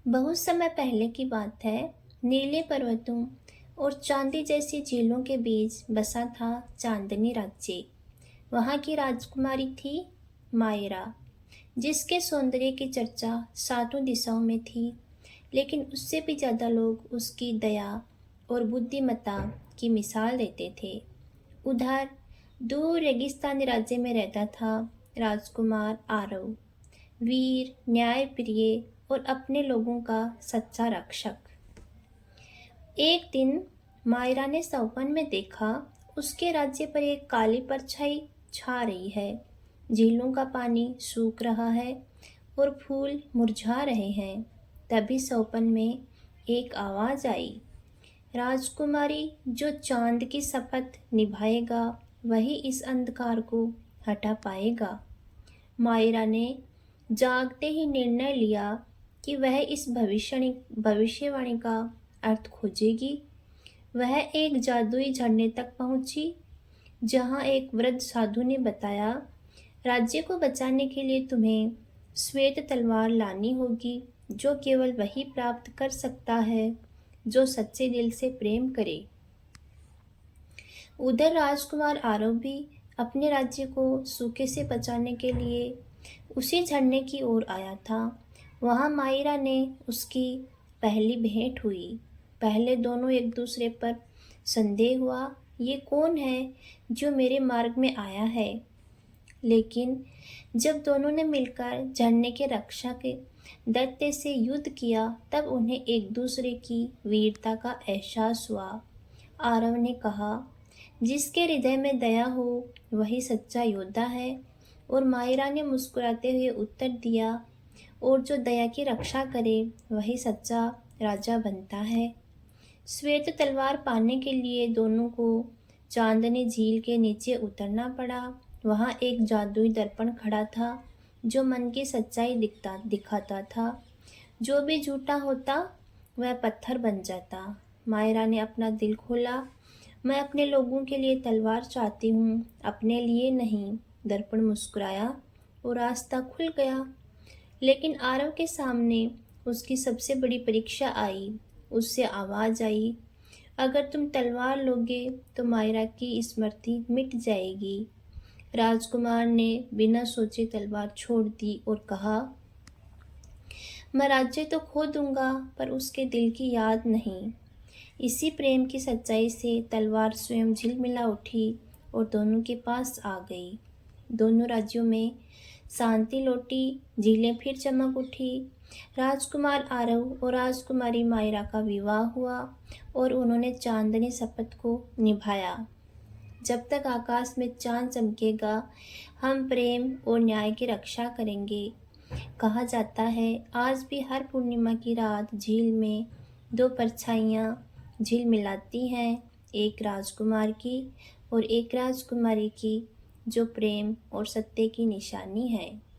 बहुत समय पहले की बात है। नीले पर्वतों और चांदी जैसी झीलों के बीच बसा था चांदनी राज्य। वहाँ की राजकुमारी थी मायरा, जिसके सौंदर्य की चर्चा सातों दिशाओं में थी। लेकिन उससे भी ज़्यादा लोग उसकी दया और बुद्धिमत्ता की मिसाल देते थे। उधर दूर रेगिस्तानी राज्य में रहता था राजकुमार आरव, वीर, न्यायप्रिय और अपने लोगों का सच्चा रक्षक। एक दिन मायरा ने सपन में देखा, उसके राज्य पर एक काली परछाई छा रही है। झीलों का पानी सूख रहा है और फूल मुरझा रहे हैं। तभी सपन में एक आवाज़ आई, राजकुमारी, जो चांद की शपथ निभाएगा वही इस अंधकार को हटा पाएगा। मायरा ने जागते ही निर्णय लिया कि वह इस भविष्यवाणी का अर्थ खोजेगी। वह एक जादुई झरने तक पहुंची, जहां एक वृद्ध साधु ने बताया, राज्य को बचाने के लिए तुम्हें श्वेत तलवार लानी होगी, जो केवल वही प्राप्त कर सकता है जो सच्चे दिल से प्रेम करे। उधर राजकुमार आरव भी अपने राज्य को सूखे से बचाने के लिए उसी झरने की ओर आया था। वहाँ मायरा ने उसकी पहली भेंट हुई। पहले दोनों एक दूसरे पर संदेह हुआ, ये कौन है जो मेरे मार्ग में आया है। लेकिन जब दोनों ने मिलकर झरने के रक्षा के दैत्य से युद्ध किया, तब उन्हें एक दूसरे की वीरता का एहसास हुआ। आरव ने कहा, जिसके हृदय में दया हो वही सच्चा योद्धा है। और मायरा ने मुस्कुराते हुए उत्तर दिया, और जो दया की रक्षा करे वही सच्चा राजा बनता है। श्वेत तलवार पाने के लिए दोनों को चांदनी झील के नीचे उतरना पड़ा। वहाँ एक जादुई दर्पण खड़ा था, जो मन की सच्चाई दिखाता था। जो भी झूठा होता वह पत्थर बन जाता। मायरा ने अपना दिल खोला, मैं अपने लोगों के लिए तलवार चाहती हूँ, अपने लिए नहीं। दर्पण मुस्कुराया और रास्ता खुल गया। लेकिन आरव के सामने उसकी सबसे बड़ी परीक्षा आई। उससे आवाज़ आई, अगर तुम तलवार लोगे तो मायरा की स्मृति मिट जाएगी। राजकुमार ने बिना सोचे तलवार छोड़ दी और कहा, मैं राज्य तो खो दूंगा, पर उसके दिल की याद नहीं। इसी प्रेम की सच्चाई से तलवार स्वयं झिलमिला उठी और दोनों के पास आ गई। दोनों राज्यों में शांति लौटी, झीलें फिर चमक उठी। राजकुमार आरव और राजकुमारी मायरा का विवाह हुआ और उन्होंने चांदनी शपथ को निभाया, जब तक आकाश में चांद चमकेगा हम प्रेम और न्याय की रक्षा करेंगे। कहा जाता है, आज भी हर पूर्णिमा की रात झील में दो परछाइयाँ झील मिलाती हैं, एक राजकुमार की और एक राजकुमारी की, जो प्रेम और सत्य की निशानी है।